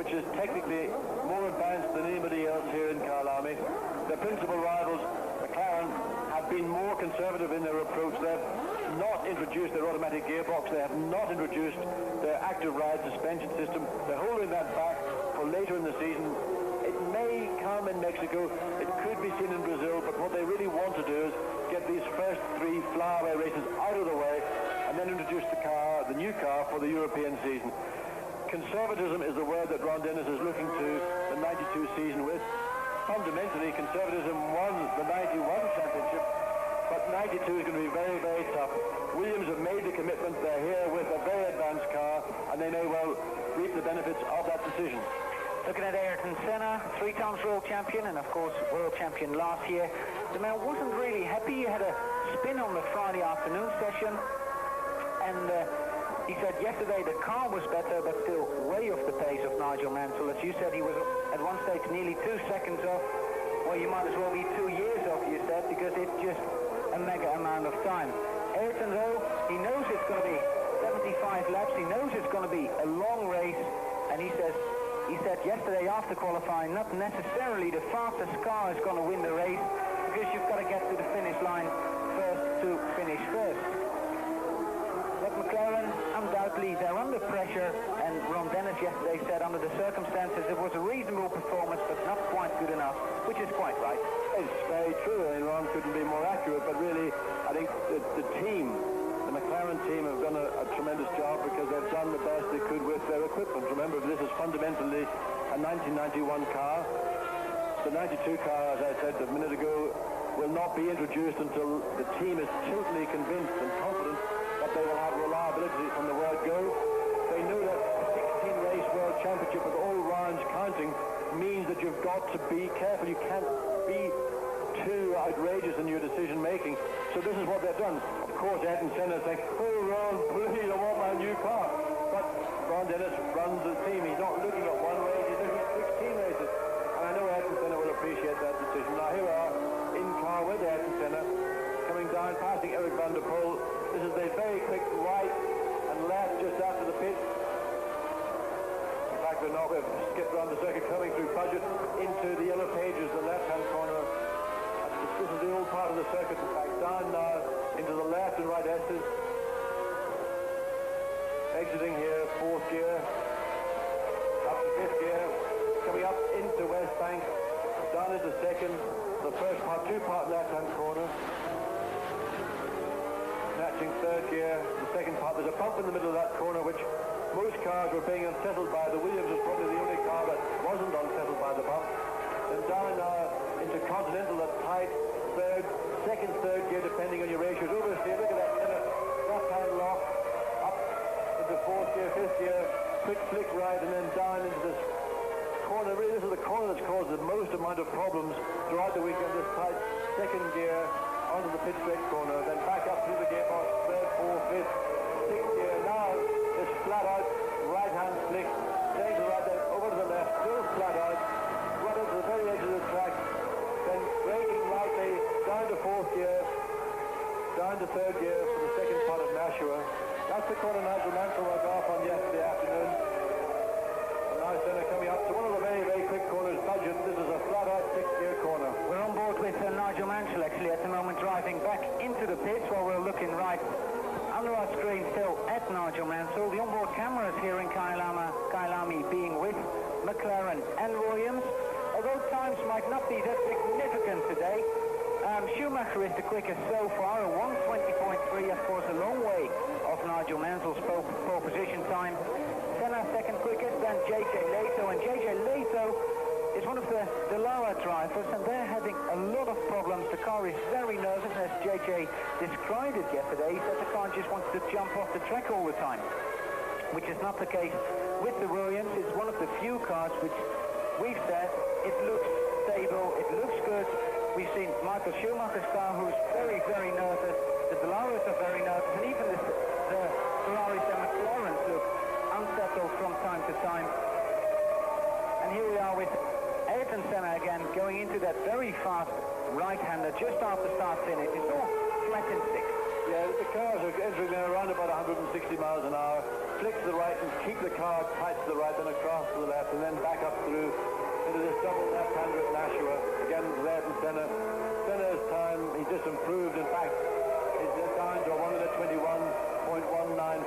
which is technically more advanced than anybody else here in Kyalami. Their principal rivals, McLaren, have been more conservative in their approach. They've not introduced their automatic gearbox. They have not introduced their active ride suspension system. They're holding that back for later in the season. It may come in Mexico. It could be seen in Brazil. But what they really want to do is get these first 3 flyaway races out of the way and then introduce the new car for the European season. Conservatism is the word that Ron Dennis is looking to the 92 season with. Fundamentally, conservatism won the 91 championship, but 92 is going to be very, very tough. Williams have made the commitment. They're here with a very advanced car, and they may well reap the benefits of that decision. Looking at Ayrton Senna, 3 times world champion, and of course world champion last year. The man wasn't really happy. He had a spin on the Friday afternoon session, and he said yesterday the car was better, but still way off the pace of Nigel Mansell. As you said, he was at one stage nearly 2 seconds off. Well, you might as well be 2 years off, you said, because it's just a mega amount of time. Ayrton, though, he knows it's going to be 75 laps. He knows it's going to be a long race, and he said yesterday after qualifying, not necessarily the fastest car is going to win the race, because you've got to get to the finish line first to finish first. But McLaren, undoubtedly, they're under pressure, and Ron Dennis yesterday said under the circumstances it was a reasonable performance, but not quite good enough, which is quite right. It's very true. I mean, Ron couldn't be more accurate, but really, I think the team, the McLaren team, have done a tremendous job because they've done the best they could with their equipment. Remember, this is fundamentally a 1991 car. The 92 car, as I said a minute ago, will not be introduced until the team is totally convinced and confident that they will have reliability from the word go. They know that a 16-race world championship with all rounds counting means that you've got to be careful. You can't be too outrageous in your decision making. So this is what they've done. Of course, Ayrton Senna is saying, "Oh, Ron, please, I want my new car." But Ron Dennis runs the team. He's not looking at one race, he's looking at 16 races. And I know Ayrton Senna will appreciate that decision. Now here we are in car with Ayrton Senna, coming down, passing Eric van der Poel. This is a very quick right and left just after the pit. In fact, we're not. We've skipped around the circuit, coming through Budget into the yellow pages, the left-hand corner. This is the old part of the circuit. In fact, down now into the left and right S's. Exiting here, 4th gear, up to 5th gear, coming up into West Bank, down into 2nd, the first part, 2-part left-hand corner. Matching 3rd gear, the 2nd part. There's a bump in the middle of that corner, which most cars were being unsettled by. The Williams was probably the only car that wasn't unsettled by the bump. Then down now into Continental, that tight 2nd, 3rd gear, depending on your ratios. Over here, look at that left-hand lock, up into 4th gear, 5th gear, quick flick right, and then down into this corner. Really, this is the corner that's caused the most amount of problems throughout the weekend. This tight 2nd gear onto the pit straight corner, then back up through the gearbox, 3rd, 4th, 5th, 6th gear. Now this flat out right-hand flick, staying to the right, then over to the left, still flat out, right up to the very edge of the track, then braking lightly down to 4th gear, down to 3rd gear for the 2nd part of Nashua. That's the corner Nigel Mansell was off on yesterday afternoon. And now Senna coming up to one of the very, very quick corners. Budget. This is a flat out 6th gear corner. We're on board with Nigel Mansell actually at the moment, driving back into the pits while we're looking right under our screen still at Nigel Mansell. The onboard cameras here in Kyalami being with McLaren and Williams. Although times might not be that significant today, Schumacher is the quickest so far, a 1:20.3, of course a long way off Nigel Mansell's pole position time. Senna 2nd quickest, then JJ Leto, and JJ Leto is one of the Allard drivers, and they're having a lot of problems. The car is very nervous, as JJ described it yesterday. He said the car just wants to jump off the track all the time, which is not the case with the Williams. It's one of the few cars which we've said it looks stable, it looks good. We've seen Michael Schumacher's car, who's very, very nervous. The Delaros are very nervous, and even the Ferraris and McLarens look unsettled from time to time. And here we are with Ayrton Senna again, going into that very fast right-hander just after start-finish. It's all flat in 6th. Yeah, the cars are entering there around about 160 miles an hour. flick to the right and keep the car tight to the right, then across to the left, and then back up through into this double left-hander at Nashua. Again, Laird and Senna. Senna's time, he just improved. In fact, he's down to a 1:21.194. I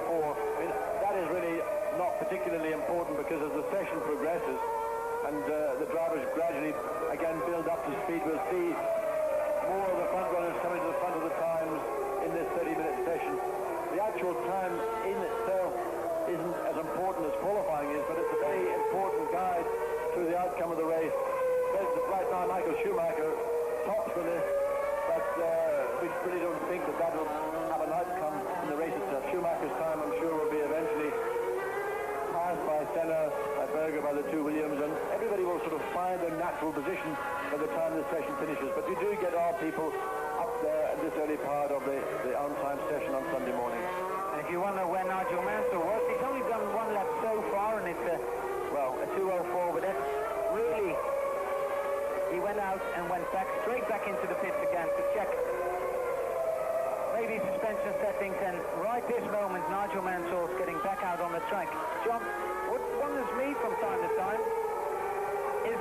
mean, that is really not particularly important, because as the session progresses and the drivers gradually again build up to speed, we'll see more of the front runners coming to the front of the times in this 30-minute session. The actual time in itself isn't as important as qualifying is, but it's a very important guide to the outcome of the race. Right now, Michael Schumacher tops the list, but we really don't think that will have an outcome in the race itself. Schumacher's time, I'm sure, will be eventually passed by Senna, by Berger, by the two Williams, and everybody will sort of find their natural position by the time the session finishes. But you do get our people up there in this early part of the on-time session on Sunday morning. And if you wonder where Nigel Mansell was, he's only done one lap so far, and it's a 2:04, but that's really... He went out and went back, straight back into the pits again to check maybe suspension settings, and right this moment Nigel Mansell's getting back out on the track. John, what wonders me from time to time is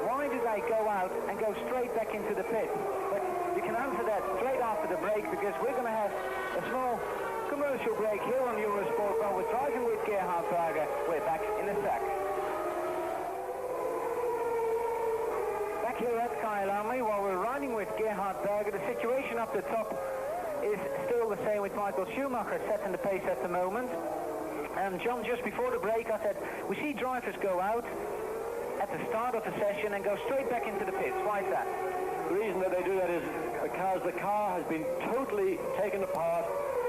why do they go out and go straight back into the pit? But you can answer that straight after the break, because we're going to have a small commercial break here on Eurosport while we're driving with Gerhard Berger. We're back in a sec. Back here at Kyalami, while we're riding with Gerhard Berger, the situation up the top is still the same with Michael Schumacher setting the pace at the moment. And John, just before the break, I said we see drivers go out at the start of the session and go straight back into the pits. Why is that? The reason that they do that is because the car has been totally taken apart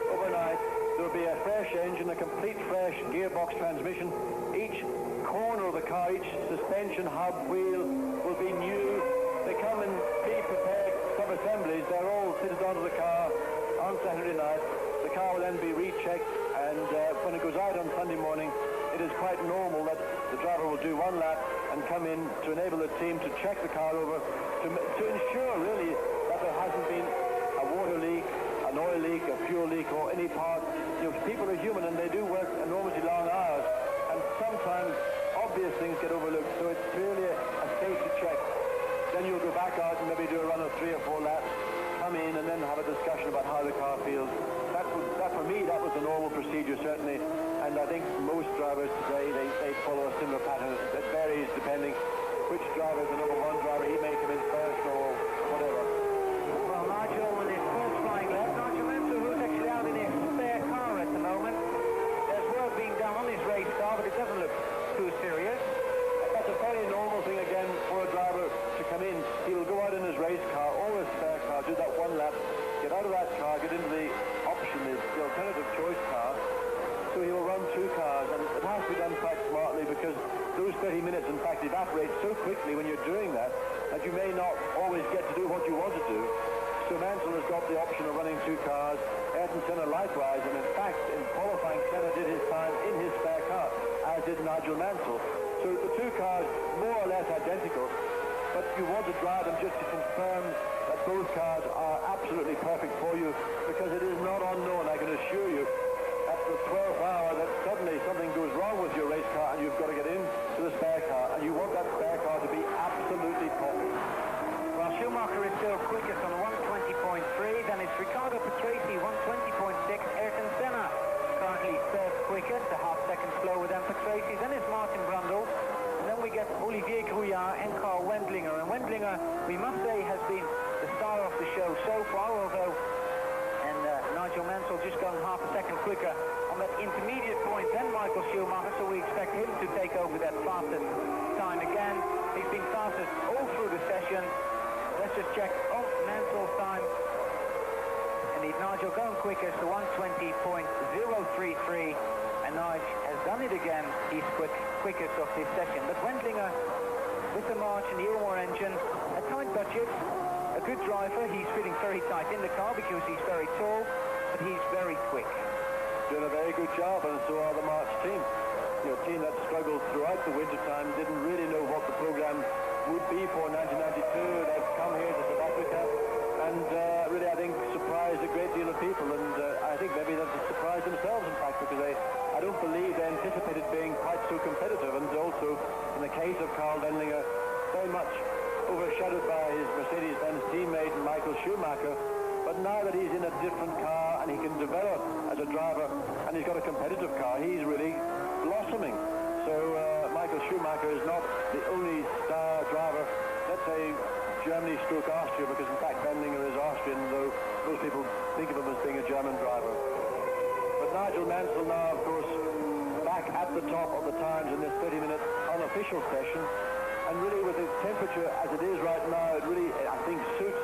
overnight. There will be a fresh engine, a complete fresh gearbox transmission. Each corner of the car, each suspension hub, wheel will be new. They come in pre-prepared sub-assemblies. They're all fitted onto the car on Saturday night. The car will then be rechecked, and when it goes out on Sunday morning, it is quite normal that the driver will do one lap and come in to enable the team to check the car over to ensure really that there hasn't been a water leak, an oil leak, a fuel leak, or any part. You know, people are human and they do work enormously long hours, and sometimes obvious things get overlooked, so it's purely a safety check. Then you'll go back out and maybe do a run of 3 or 4 laps, come in and then have a discussion about how the car feels. That for me, that was the normal procedure, certainly. And I think most drivers today, they follow a similar pattern. It varies depending which driver is the number one driver. He may come in first or whatever. Well, Nigel with his first flying lap. Nigel Mansell, who's actually out in his spare car at the moment. There's work being done on his race car, but it doesn't look too serious. That's a very normal thing, again, for a driver to come in. He will go out in his race car or his spare car, do that one lap, get out of that car, get into the option, the alternative choice car. So he will run 2 cars, and it has to be done quite smartly, because those 30 minutes, in fact, evaporate so quickly when you're doing that you may not always get to do what you want to do. So Mansell has got the option of running 2 cars. Ayrton Senna likewise, and in fact, in qualifying, Senna did his time in his spare car, as did Nigel Mansell. So the 2 cars more or less identical, but you want to drive them just to confirm that both cars are absolutely perfect for you, because it is not unknown, I can assure you, at the 12th hour that suddenly something goes wrong with your race car and you've got to get into the spare car, and you want that spare car to be absolutely perfect. Well, Schumacher is still quickest on 1:20.3, then it's Riccardo Patrese, 1:20.6, Ayrton Senna currently 3rd quickest, a half-second slower than Patrese, then it's Martin Brundle, and then we get Olivier Grouillard and Carl Wendlinger, and Wendlinger, we must say, has been the star of the show so far, although Nigel Mansell just gone half a second quicker on that intermediate point than Michael Schumacher, so we expect him to take over that fastest time again. He's been fastest all through the session. Let's just check on Mansell's time. Indeed, Nigel going quickest to 1:20.033, and Nigel has done it again. He's quickest of this session. But Wendlinger, with the March and the Ilmor engine, a tight budget. A good driver. He's fitting very tight in the car because he's very tall, but he's very quick. Doing a very good job, and so are the March team. A team that struggled throughout the winter time, didn't really know what the program would be for 1992. They've come here to South Africa and really, I think, surprised a great deal of people, and I think maybe they've surprised themselves, in fact, because I don't believe they anticipated being quite so competitive, and also, in the case of Karl Wendlinger, very much overshadowed by his Mercedes-Benz teammate Michael Schumacher. But now that he's in a different car and he can develop as a driver, and he's got a competitive car, he's really blossoming. So Michael Schumacher is not the only star driver, let's say Germany stroke Austria, because in fact Wendlinger is Austrian, though most people think of him as being a German driver. But Nigel Mansell now, of course, back at the top of the times in this 30-minute unofficial session. And really, with the temperature as it is right now, it really, I think, suits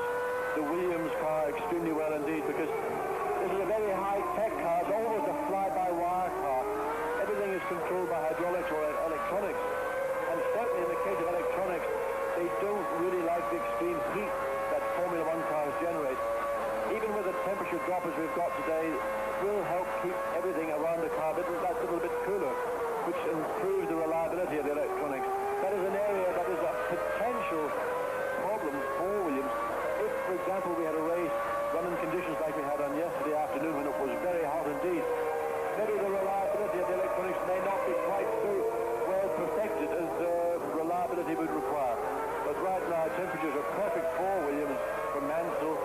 the Williams car extremely well indeed, because this is a very high-tech car. It's almost a fly-by-wire car. Everything is controlled by hydraulics or electronics. And certainly in the case of electronics, they don't really like the extreme heat that Formula One cars generate. Even with the temperature drop as we've got today, will help keep everything around the car that little bit cooler, which improves the reliability of the electronics. That is an area that is a potential problem for Williams. If, for example, we had a race run in conditions like we had on yesterday afternoon when it was very hot indeed, maybe the reliability of the electronics may not be quite so well perfected as reliability would require. But right now, temperatures are perfect for Williams, for Mansell,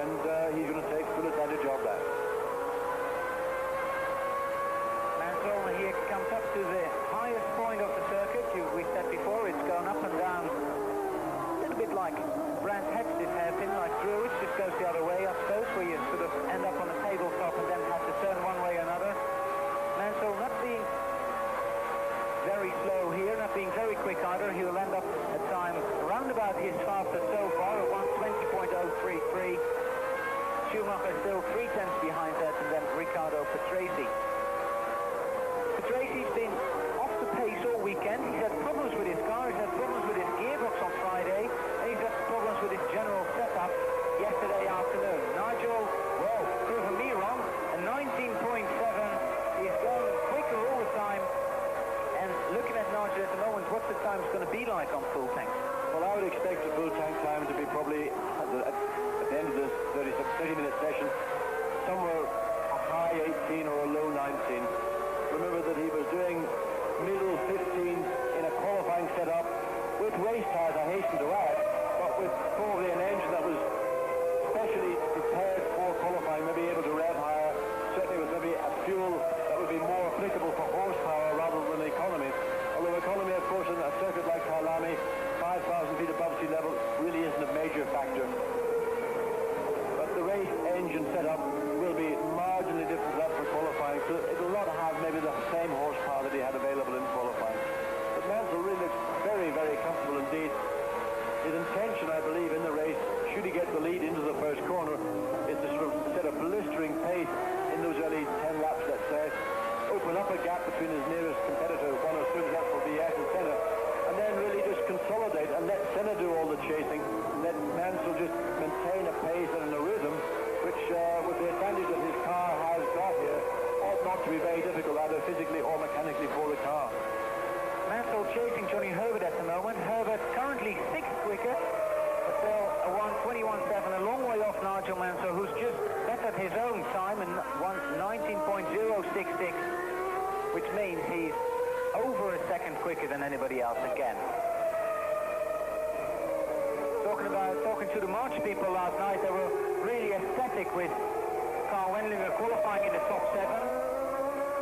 and he's going to take full advantage of that. Mansell here comes up to the highest point of the circuit. We said before, it's gone up and down a little bit like Brands Hatch, this hairpin, like Druids, just goes the other way, I suppose, where you sort of end up on the tabletop and then have to turn one way or another. Mansell not being very slow here, not being very quick either. He will end up at time round about his fastest so far at 1:20.033. Schumacher still 3/10 behind that, and then Riccardo Patrese. Patrese been off the pace all weekend. He's had problems with his car, he's had problems with his gearbox on Friday, and he's had problems with his general setup yesterday afternoon. Nigel, well, proven me wrong, a 19.7. He's going quicker all the time. And looking at Nigel at the moment, what's the time going to be like on full tank? Well, I would expect the full tank time to be probably at the end of this 30-minute session, somewhere a high 18 or a low 19. Remember that he was doing middle 15s in a qualifying setup with race tires, I hasten to add, but with probably an engine that was specially prepared for qualifying, maybe able to rev higher, certainly with maybe a fuel that would be more applicable for horsepower rather than economy. Although economy, of course, in a circuit like Kyalami, 5,000 feet above sea level, really isn't a major factor. But the race engine setup will be marginally different to that for qualifying, so it will not have maybe the same horsepower that he had available in qualifying. But Mansell really looks very, very comfortable indeed. His intention, I believe, in the race, should he get the lead into the first corner, is to sort of set a blistering pace in those early 10 laps, let's say, open up a gap between his nearest competitor, one of successful BS and Senna, and then really just consolidate and let Senna do all the chasing, and let Mansell just maintain a pace and a rhythm, which, with the advantage that his car has got here, ought not to be very difficult, either physically or mechanically for the car. Mansell chasing Johnny Herbert at the moment. Herbert currently 6th quicker, but still a 1:21.7, a long way off Nigel Mansell, who's just bettered his own time in 19.066, which means he's over a second quicker than anybody else again. Talking to the March people last night, they were really ecstatic with Karl Wendlinger qualifying in the top 7.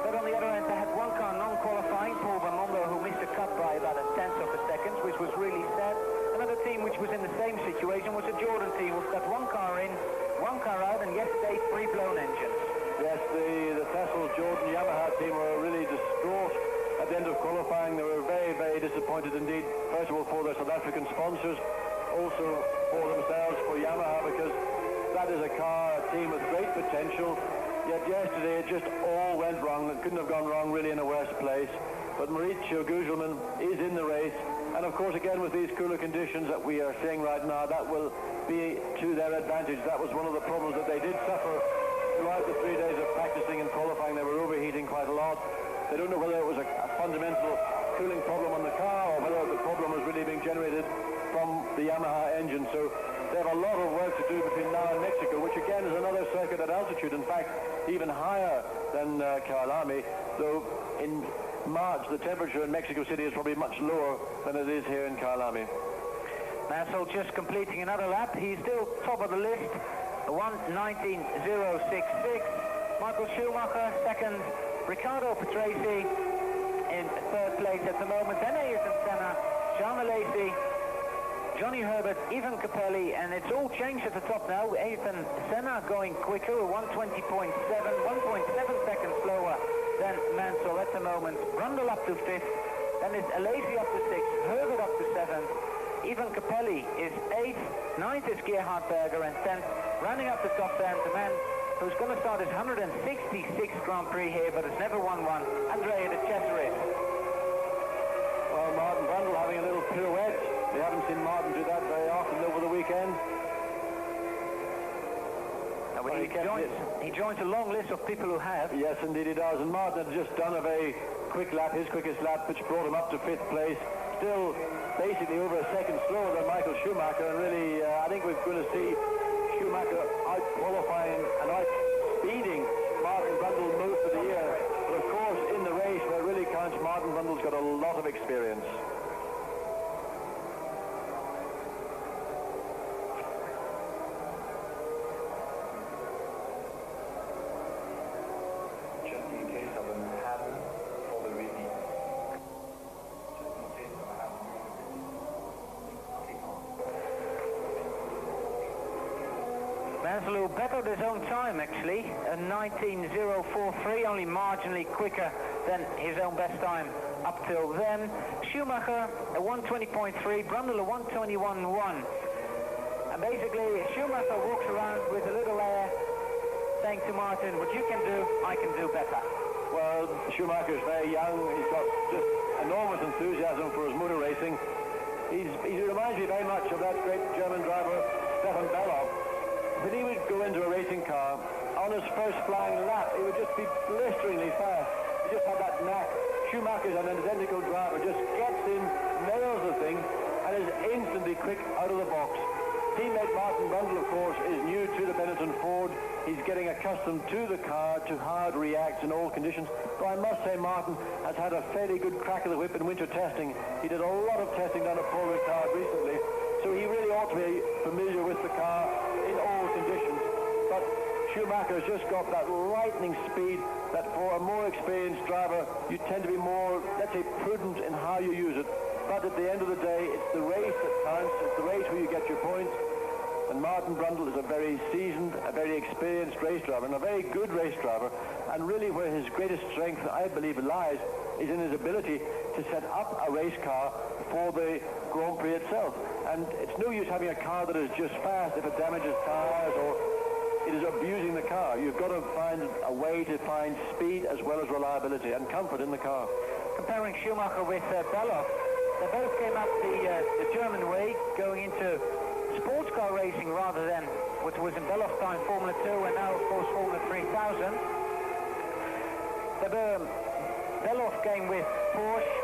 But on the other end, they had one car non-qualifying, Paul Bamondo, who missed a cut by about 1/10 of a second, which was really sad. Another team which was in the same situation was a Jordan team, who's got one car in, one car out, and yesterday 3 blown engines. Yes, the Cecil Jordan Yamaha team were really distraught at the end of qualifying. They were very, very disappointed indeed. First of all, for their South African sponsors, also for themselves, for Yamaha, because that is a car, a team with great potential. Yet yesterday it just all went wrong. It couldn't have gone wrong really in a worse place. But Mauricio Gugelmin is in the race. And of course, again, with these cooler conditions that we are seeing right now, that will be to their advantage. That was one of the problems that they did suffer throughout the 3 days of practicing and qualifying. They were overheating quite a lot. They don't know whether it was a fundamental cooling problem on the car or whether the problem was really being generated from the Yamaha engine. So they have a a lot of work to do between now and Mexico, which again is another circuit at altitude, in fact, even higher than Kyalami, though in March the temperature in Mexico City is probably much lower than it is here in Kyalami. Mansell just completing another lap. He's still top of the list, 1:19.066. Michael Schumacher second, Riccardo Patrese in third place at the moment, then Ayrton Senna, Jean Alesi, Johnny Herbert, Ivan Capelli, and it's all changed at the top now. Ayrton Senna going quicker, 1:20.7, 1.7 seconds slower than Mansell at the moment. Brundle up to 5th, then it's Alesi up to 6th, Herbert up to 7th, Ivan Capelli is 8th, 9th is Gerhard Berger, and 10th, rounding up the top 10, the man who's going to start his 166th Grand Prix here, but has never won one, Andrea de Cesaris. Well, Martin Brundle having a little pirouette. We haven't seen Martin do that very often over the weekend. He joins a long list of people who have. Yes, indeed he does. And Martin had just done a very quick lap, his quickest lap, which brought him up to 5th place. Still basically over a second slower than Michael Schumacher. And really, I think we're going to see Schumacher out-qualifying and out-speeding Martin Brundle most of the year. But of course, in the race where it really counts, Martin Brundle's got a lot of experience. Mansell bettered his own time actually, a 19.043, only marginally quicker than his own best time up till then. Schumacher a 1:20.3, Brundle a 1:21.1. And basically Schumacher walks around with a little air saying to Martin, what you can do, I can do better. Well, Schumacher's very young, he's got just enormous enthusiasm for his motor racing. He reminds me very much of that great German driver, Stefan Bellof. When he would go into a racing car, on his first flying lap, it would just be blisteringly fast. He just had that knack. Schumacher's an identical driver, just gets in, nails the thing, and is instantly quick out of the box. Teammate Martin Brundle, of course, is new to the Benetton Ford. He's getting accustomed to the car, to how it reacts in all conditions. Though I must say Martin has had a fairly good crack of the whip in winter testing. He did a lot of testing down at Paul Ricard recently, so he really ought to be familiar with the car in all conditions. But Schumacher's just got that lightning speed that for a more experienced driver, you tend to be more, let's say, prudent in how you use it. But at the end of the day, it's the race that counts. It's the race where you get your points. And Martin Brundle is a very seasoned, a very experienced race driver, and a very good race driver. And really where his greatest strength, I believe, lies is in his ability to set up a race car for the Grand Prix itself. And it's no use having a car that is just fast if it damages tires or it is abusing the car. You've got to find a way to find speed as well as reliability and comfort in the car. Comparing Schumacher with Bellof, they both came up the German way, going into sports car racing rather than what was in Bellof's time Formula 2 and now of course Formula 3000. Bellof came with Porsche,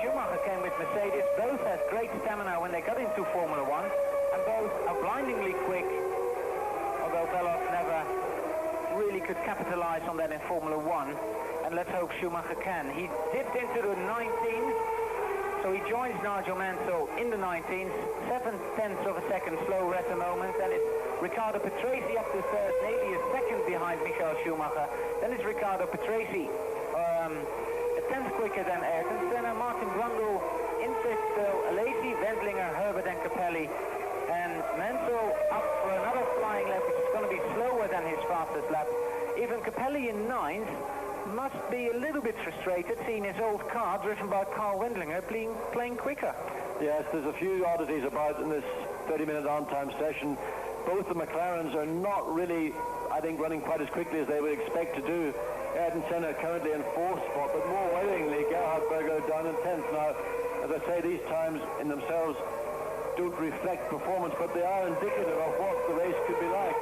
Schumacher came with Mercedes. Both had great stamina when they got into Formula 1 and both are blindingly quick, although Bellof never really could capitalize on that in Formula 1, and let's hope Schumacher can. He dipped into the 19s, so he joins Nigel Mansell in the 19s, 7/10 of a second slower at the moment. Then it's Riccardo Patrese up to third, nearly a second behind Michael Schumacher. Then it's Riccardo Patrese, a tenth quicker than Ayrton Senna. Martin Brundle in fifth still, Alesi, Wendlinger, Herbert and Capelli. And Mansell up for another flying lap, which is going to be slower than his fastest lap. Even Capelli in ninth must be a little bit frustrated, seeing his old car, driven by Carl Wendlinger, playing quicker. Yes, there's a few oddities about in this 30-minute on-time session. Both the McLarens are not really, I think, running quite as quickly as they would expect to do. Ayrton Senna currently in fourth spot, but more worryingly, Gerhard Berger down in 10th. Now, as I say, these times in themselves don't reflect performance, but they are indicative of what the race could be like.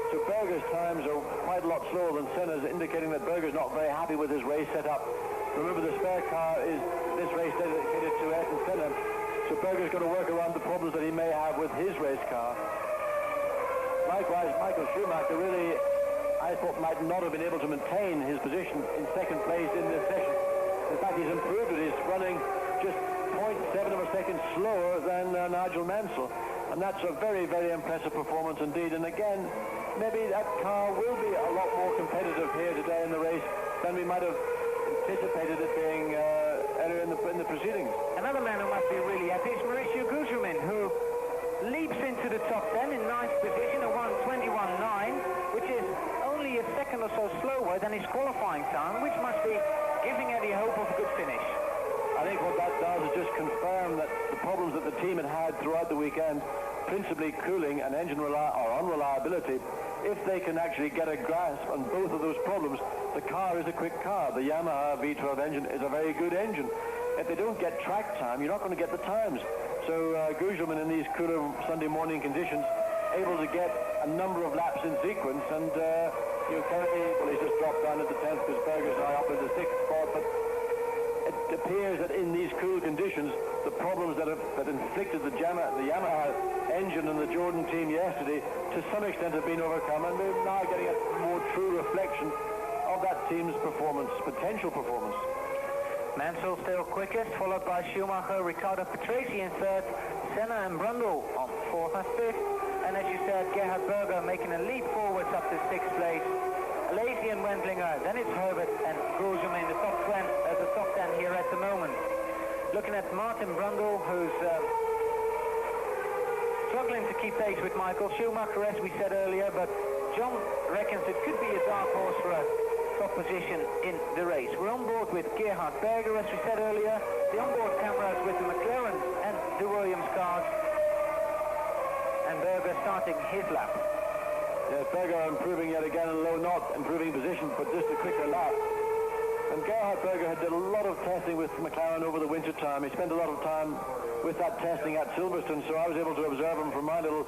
So Berger's times are quite a lot slower than Senna's, indicating that Berger's not very happy with his race setup. Remember, the spare car is this race dedicated to Ayrton Senna, So Berger's going to work around the problems that he may have with his race car. Likewise, Michael Schumacher really, I thought, might not have been able to maintain his position in second place in this session. In fact, he's improved it. He's running just 0.7 of a second slower than Nigel Mansell. And that's a very, very impressive performance indeed. And again, maybe that car will be a lot more competitive here today in the race than we might have anticipated it being earlier in the proceedings. Another man who must be really happy is Mauricio Guzman, who leaps into the top 10 in 9th position at 1:21.9, which is only a second or so slower than his qualifying time, which must be giving Eddie hope of a good finish. I think what that does is just confirm that the problems that the team had throughout the weekend, principally cooling and engine unreliability, if they can actually get a grasp on both of those problems, the car is a quick car. The Yamaha V12 engine is a very good engine. If they don't get track time, you're not going to get the times. So Guzman in these cooler Sunday morning conditions, able to get a number of laps in sequence, and currently, well, he's just dropped down into 10th because Berger's now up into 6th spot, but it appears that in these cool conditions, the problems that inflicted the Yamaha engine and the Jordan team yesterday, to some extent have been overcome, and we're now getting a more true reflection of that team's performance, potential performance. Mansell still quickest, followed by Schumacher, Riccardo Patrese in 3rd, Senna and Brundle on 4th and 5th, and as you said, Gerhard Berger making a leap forwards up to 6th place. Alesi and Wendlinger, then it's Herbert and Guzman in the top 10 here at the moment. Looking at Martin Brundle, who's struggling to keep pace with Michael Schumacher, as we said earlier, but John reckons it could be a dark horse for a top position in the race. We're on board with Gerhard Berger, as we said earlier, the onboard cameras with the McLaren and the Williams cars, and Berger starting his lap. Yeah, Berger improving yet again in low knot, improving position, but just a quicker lap. And Gerhard Berger had done a lot of testing with McLaren over the winter time. He spent a lot of time with that testing at Silverstone, so I was able to observe him from my little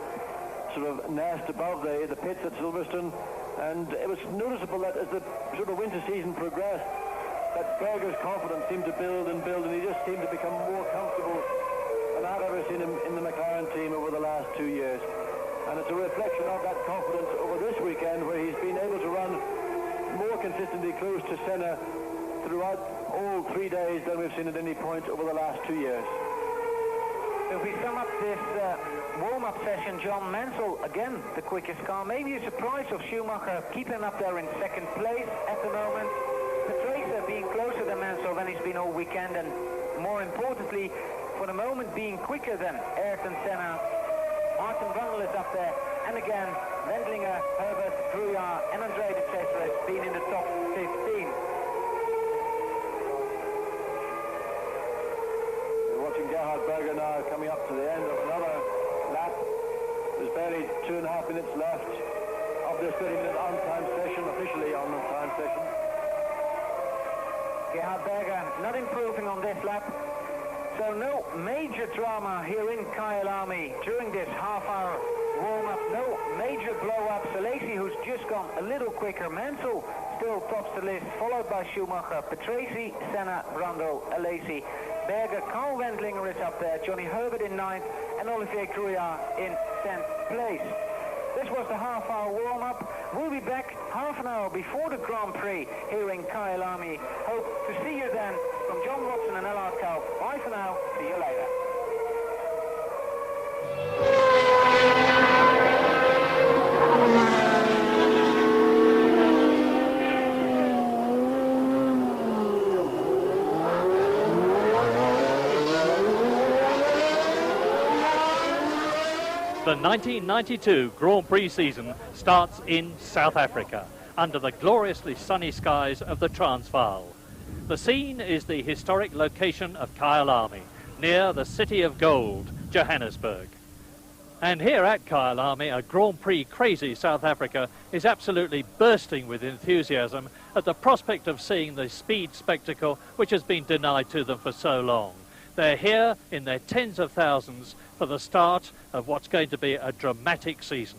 sort of nest above the pits at Silverstone. And it was noticeable that as the sort of winter season progressed, that Berger's confidence seemed to build and build, and he just seemed to become more comfortable than I've ever seen him in the McLaren team over the last 2 years. And it's a reflection of that confidence over this weekend, where he's been able to run more consistently close to Senna throughout all 3 days than we've seen at any point over the last 2 years. If we sum up this warm-up session, John, Mansell, again, the quickest car. Maybe a surprise of Schumacher keeping up there in 2nd place at the moment. Patrese being closer than Mansell than he's been all weekend, and more importantly, for the moment, being quicker than Ayrton Senna. Martin Brundle is up there, and again, Wendlinger, Herbert, Gruyard, and André de Cesare being in the top 15. Gerhard Berger now coming up to the end of another lap. There's barely 2.5 minutes left of this 30-minute on-time session, officially on-time session. Gerhard Berger not improving on this lap. So no major drama here in Kyalami during this half-hour warm-up. No major blow-ups. Alesi, who's just gone a little quicker. Mansell still tops the list, followed by Schumacher, Patrese, Senna, Brundle, Alesi. Berger, Carl Wendlinger is up there, Johnny Herbert in 9th, and Olivier Gruyard in 10th place. This was the half-hour warm-up. We'll be back half an hour before the Grand Prix here in Kyalami. Hope to see you then. From John Watson and Allard Kalff. Bye for now. See you later. The 1992 Grand Prix season starts in South Africa under the gloriously sunny skies of the Transvaal. The scene is the historic location of Kyalami, near the City of Gold, Johannesburg. And here at Kyalami, a Grand Prix crazy South Africa is absolutely bursting with enthusiasm at the prospect of seeing the speed spectacle which has been denied to them for so long. They're here in their tens of thousands for the start of what's going to be a dramatic season.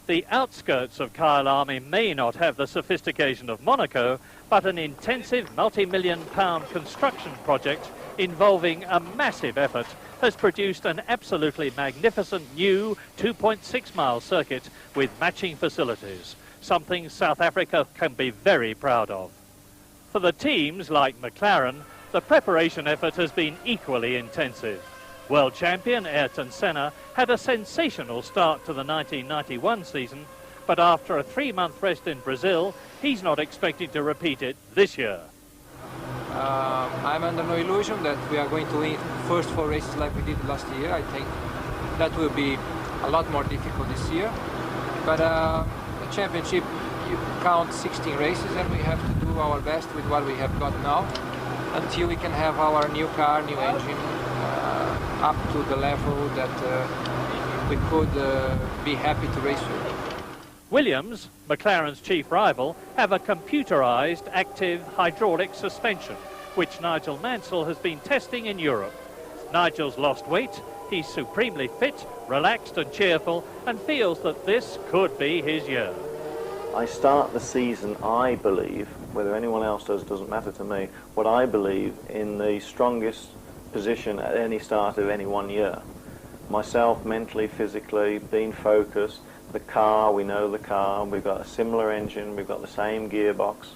The outskirts of Kyalami may not have the sophistication of Monaco, but an intensive multi-million-pound construction project involving a massive effort has produced an absolutely magnificent new 2.6-mile circuit with matching facilities, something South Africa can be very proud of. For the teams like McLaren, the preparation effort has been equally intensive. World champion Ayrton Senna had a sensational start to the 1991 season, but after a 3-month rest in Brazil, he's not expecting to repeat it this year. I'm under no illusion that we are going to win first 4 races like we did last year. I think that will be a lot more difficult this year. But the championship, you count 16 races, and we have to do our best with what we have got now until we can have our new car, new engine, up to the level that we could be happy to race with. Williams, McLaren's chief rival, have a computerized active hydraulic suspension, which Nigel Mansell has been testing in Europe. Nigel's lost weight, he's supremely fit, relaxed and cheerful, and feels that this could be his year. I start the season, I believe, whether anyone else does doesn't matter to me, what I believe in the strongest position at any start of any one year. Myself, mentally, physically, being focused, the car, we know the car, we've got a similar engine, we've got the same gearbox,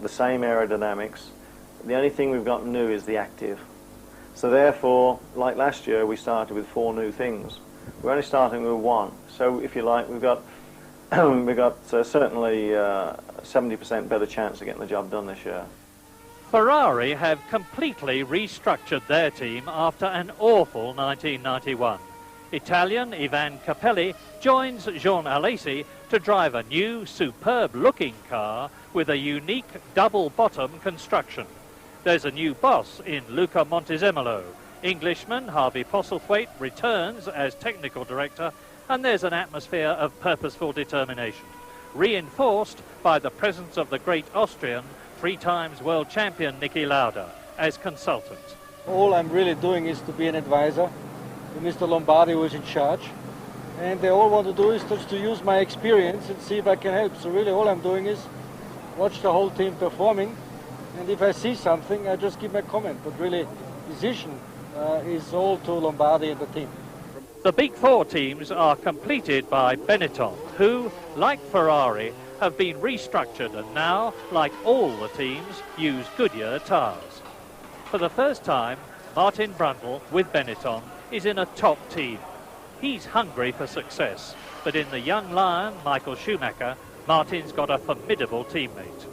the same aerodynamics. The only thing we've got new is the active. So therefore, like last year, we started with 4 new things. We're only starting with 1. So if you like, we've got certainly 70% better chance of getting the job done this year. Ferrari have completely restructured their team after an awful 1991. Italian Ivan Capelli joins Jean Alesi to drive a new, superb-looking car with a unique double-bottom construction. There's a new boss in Luca Montezemolo. Englishman Harvey Postlethwaite returns as technical director, and there's an atmosphere of purposeful determination, reinforced by the presence of the great Austrian, 3-time world champion Niki Lauda as consultant. All I'm really doing is to be an advisor to Mr. Lombardi, who is in charge, and they all want to do is just to use my experience and see if I can help. So really all I'm doing is watch the whole team performing, and if I see something, I just give my comment. But really, decision is all to Lombardi and the team. The Big 4 teams are completed by Benetton, who, like Ferrari, have been restructured and now, like all the teams, use Goodyear tyres. For the first time, Martin Brundle, with Benetton, is in a top team. He's hungry for success, but in the young lion, Michael Schumacher, Martin's got a formidable teammate.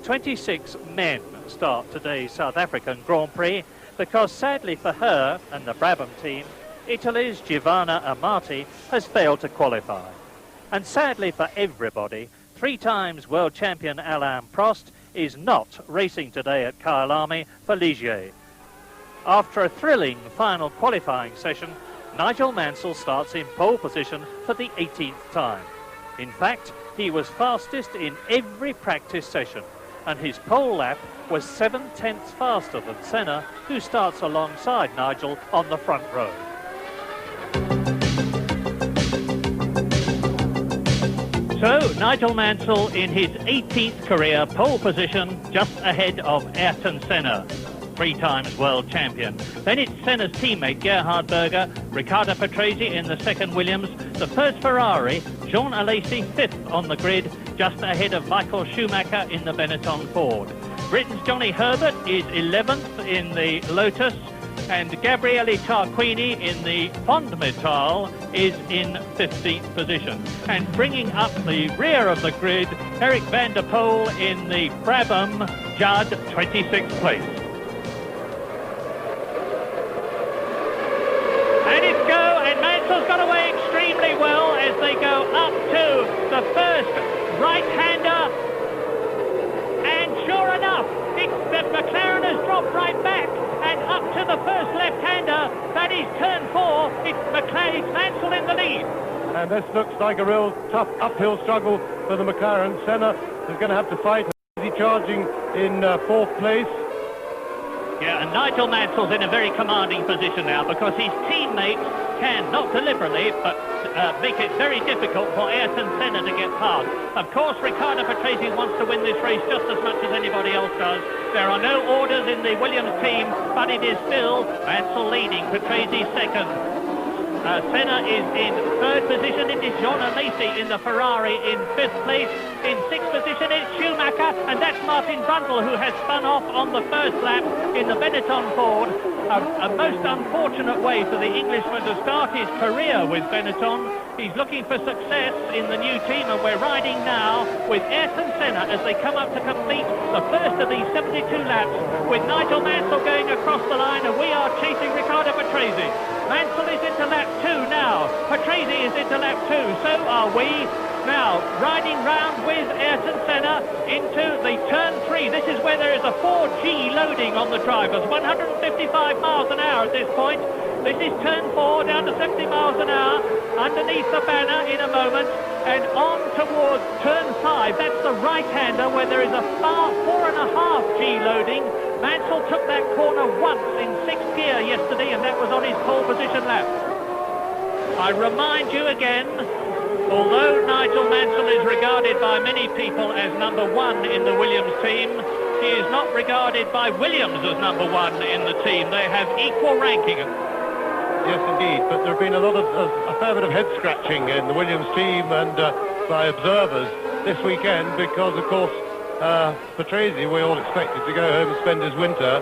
26 men start today's South African Grand Prix because, sadly for her and the Brabham team, Italy's Giovanna Amati has failed to qualify. And sadly for everybody, 3-time world champion Alain Prost is not racing today at Kyalami for Ligier. After a thrilling final qualifying session, Nigel Mansell starts in pole position for the 18th time. In fact, he was fastest in every practice session, and his pole lap was 7/10 faster than Senna, who starts alongside Nigel on the front row. So, Nigel Mansell in his 18th career pole position, just ahead of Ayrton Senna, 3-time world champion. Then it's Senna's teammate Gerhard Berger, Riccardo Patrese in the second Williams, the first Ferrari, Jean Alesi 5th on the grid, just ahead of Michael Schumacher in the Benetton Ford. Britain's Johnny Herbert is 11th in the Lotus, and Gabriele Tarquini in the Fondmetal is in 15th position. And bringing up the rear of the grid, Eric van der Poel in the Brabham Judd 26th place. And it's go, and Mansell's got away extremely well as they go up to the first right-hander. And sure enough, that McLaren has dropped right back and up to the first left-hander. That is turn 4. It's Mansell in the lead. And this looks like a real tough uphill struggle for the McLaren. Senna is going to have to fight. He's charging in 4th place. Yeah, and Nigel Mansell's in a very commanding position now because his teammates can, not deliberately, but make it very difficult for Ayrton Senna to get past. Of course, Riccardo Patrese wants to win this race just as much as anybody else does. There are no orders in the Williams team, but it is still Mansell leading, Patrese second. Senna is in third position. It is Jean Alesi in the Ferrari in fifth place. In sixth position it's Schumacher, and that's Martin Brundle, who has spun off on the first lap in the Benetton Ford. A most unfortunate way for the Englishman to start his career with Benetton. He's looking for success in the new team, and we're riding now with Ayrton Senna as they come up to complete the first of these 72 laps, with Nigel Mansell going across the line, and we are chasing Riccardo Patrese. Mansell is into lap 2 now. Patrese is into lap 2. So are we. Now, riding round with Ayrton Senna into the turn 3. This is where there is a 4G loading on the drivers. 155 miles an hour at this point. This is turn 4, down to 70 miles an hour. Underneath the banner in a moment. And on towards turn 5. That's the right-hander where there is a 4.5G loading. Mansell took that corner once in 6th gear yesterday, and that was on his pole position lap. I remind you again, although Nigel Mansell is regarded by many people as number 1 in the Williams team, he is not regarded by Williams as number 1 in the team. They have equal ranking. Yes, indeed, but there have been a fair bit of head-scratching in the Williams team and by observers this weekend because, of course, Patrese, we all expected to go home and spend his winter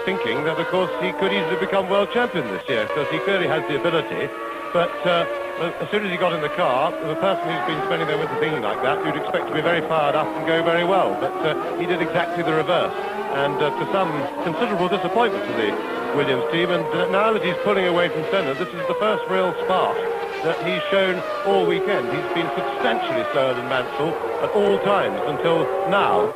thinking that, of course, he could easily become world champion this year because he clearly has the ability. But as soon as he got in the car, the person who's been spending their winter thinking like that, you'd expect to be very fired up and go very well. But he did exactly the reverse. And to some considerable disappointment to the Williams team. And now that he's pulling away from Senna, this is the first real spark that he's shown all weekend. He's been substantially slower than Mansell at all times until now.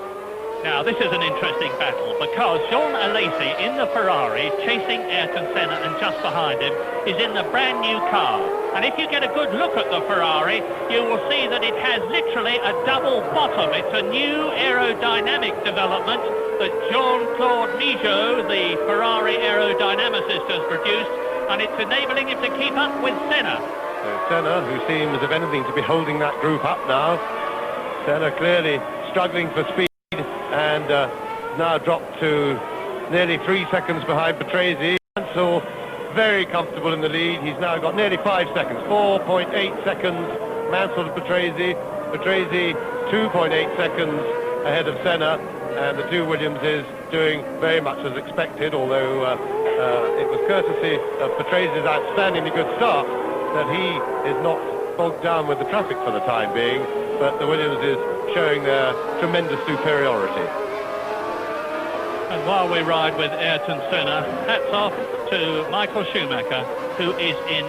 Now, this is an interesting battle because Jean Alesi in the Ferrari, chasing Ayrton Senna, and just behind him is in the brand new car. And if you get a good look at the Ferrari, you will see that it has literally a double bottom. It's a new aerodynamic development that Jean-Claude Migeot, the Ferrari aerodynamicist, has produced, and it's enabling him to keep up with Senna. So Senna, who seems, if anything, to be holding that group up now. Senna clearly struggling for speed and now dropped to nearly 3 seconds behind Patrese. Mansell very comfortable in the lead. He's now got nearly 5 seconds, 4.8 seconds. Mansell to Patrese. Patrese 2.8 seconds ahead of Senna. And the two Williamses doing very much as expected, although it was courtesy of Patrese's outstandingly good start that he is not bogged down with the traffic for the time being, but the Williamses showing their tremendous superiority. And while we ride with Ayrton Senna, hats off to Michael Schumacher, who is in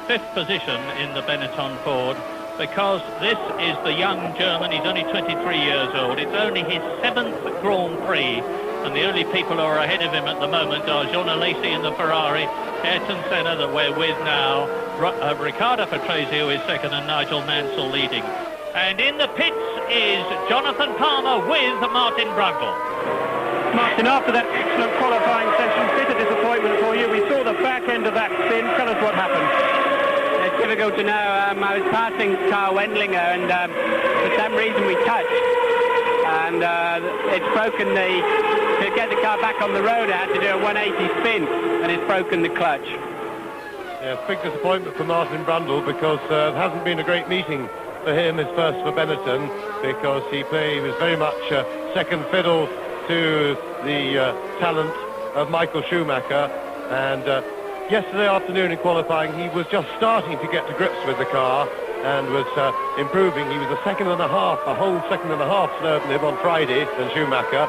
5th position in the Benetton Ford, because this is the young German. He's only 23 years old. It's only his 7th Grand Prix, and the only people who are ahead of him at the moment are Jean Alesi in the Ferrari, Ayrton Senna that we're with now, Riccardo Patrese, who is second, and Nigel Mansell leading. And in the pits is Jonathan Palmer with Martin Brundle. Martin, after that excellent qualifying session, bit of disappointment for you. We saw the back end of that spin. Tell us what happened. It's difficult to know. I was passing Carl Wendlinger, and for some reason we touched, and it's broken to get the car back on the road, I had to do a 180 spin, and it's broken the clutch. Yeah, big disappointment for Martin Brundle because it hasn't been a great meeting for him, his first for Benetton, because he was very much second fiddle to the talent of Michael Schumacher, and yesterday afternoon in qualifying he was just starting to get to grips with the car and was improving. He was a whole second and a half slower than him on Friday than Schumacher.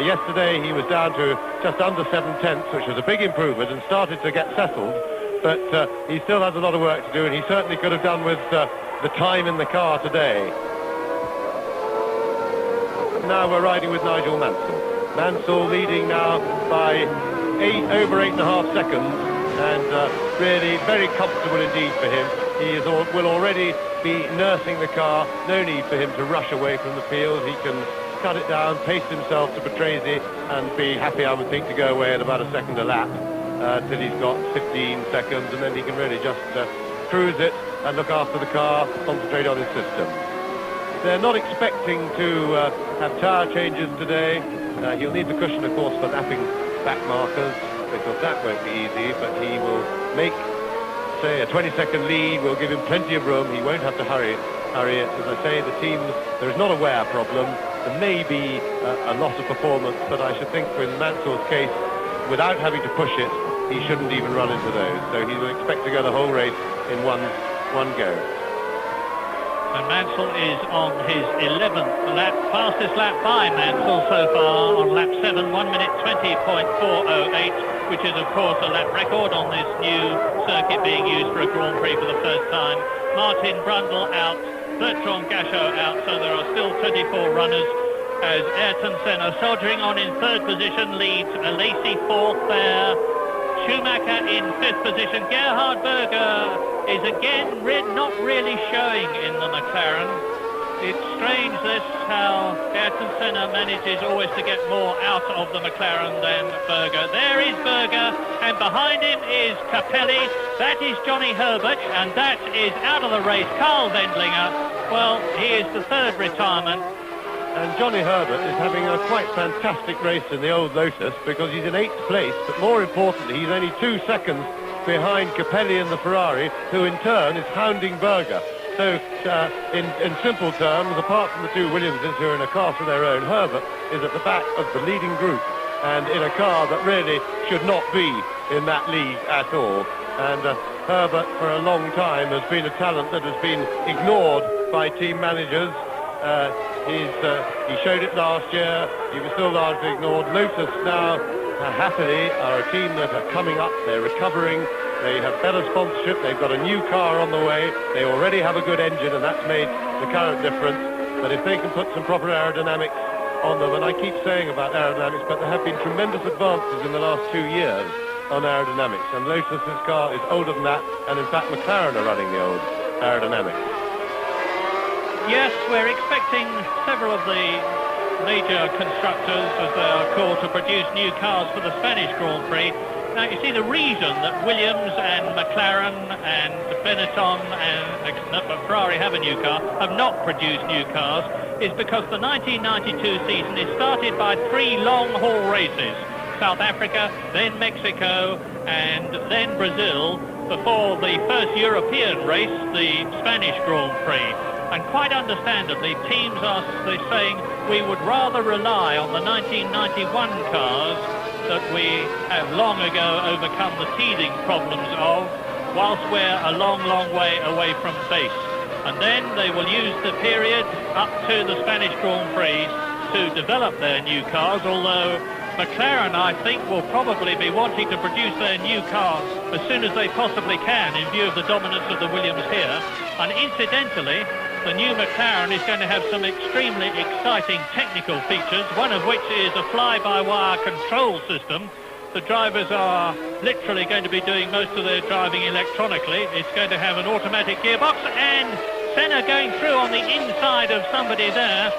Yesterday he was down to just under 7/10, which was a big improvement, and started to get settled, but he still has a lot of work to do, and he certainly could have done with the time in the car today. Now we're riding with Nigel Mansell. Mansell leading now by over 8.5 seconds, and really very comfortable indeed for him. He will already be nursing the car. No need for him to rush away from the field. He can cut it down, pace himself to Patrese, and be happy, I would think, to go away at about a second a lap till he's got 15 seconds, and then he can really just cruise it and look after the car, concentrate on his system. They're not expecting to have tyre changes today. He'll need the cushion, of course, for lapping back markers, because that won't be easy, but he will make, say, a 20-second lead, will give him plenty of room. He won't have to hurry it. As I say, the team, there is not a wear problem. There may be a loss of performance, but I should think in Mansell's case, without having to push it, he shouldn't even run into those. So he will expect to go the whole race in one go. And Mansell is on his 11th lap, fastest lap by Mansell so far on lap 7, 1 minute 20.408, which is of course a lap record on this new circuit being used for a Grand Prix for the first time. Martin Brundle out, Bertrand Gachot out, so there are still 24 runners as Ayrton Senna, soldiering on in 3rd position, leads Alesi 4th there. Schumacher in 5th position. Gerhard Berger is again not really showing in the McLaren. It's strange this, how Ayrton Senna manages always to get more out of the McLaren than Berger. There is Berger, and behind him is Capelli. That is Johnny Herbert, and that is out of the race Karl Wendlinger. Well, he is the 3rd retirement. And Johnny Herbert is having a quite fantastic race in the old Lotus, because he's in 8th place, but more importantly, he's only 2 seconds behind Capelli in the Ferrari, who in turn is hounding Berger. So, in simple terms, apart from the two Williamses who are in a car of their own, Herbert is at the back of the leading group, and in a car that really should not be in that league at all. And Herbert, for a long time, has been a talent that has been ignored by team managers. He showed it last year. He was still largely ignored. Lotus now, happily, are a team that are coming up. They're recovering. They have better sponsorship. They've got a new car on the way. They already have a good engine, and that's made the current difference. But if they can put some proper aerodynamics on them, and I keep saying about aerodynamics, but there have been tremendous advances in the last 2 years on aerodynamics. And Lotus's car is older than that, and in fact McLaren are running the old aerodynamics. Yes, we're expecting several of the major constructors, as they are called, to produce new cars for the Spanish Grand Prix. Now, you see, the reason that Williams and McLaren and Benetton and Ferrari have a new car, have not produced new cars, is because the 1992 season is started by 3 long-haul races. South Africa, then Mexico, and then Brazil, before the first European race, the Spanish Grand Prix. And quite understandably, teams are saying we would rather rely on the 1991 cars that we have long ago overcome the teething problems of, whilst we're a long, long way away from base. And then they will use the period up to the Spanish Grand Prix to develop their new cars, although McLaren, I think, will probably be wanting to produce their new cars as soon as they possibly can in view of the dominance of the Williams here. And incidentally, the new McLaren is going to have some extremely exciting technical features, one of which is a fly-by-wire control system. The drivers are literally going to be doing most of their driving electronically. It's going to have an automatic gearbox, and Senna going through on the inside of somebody there.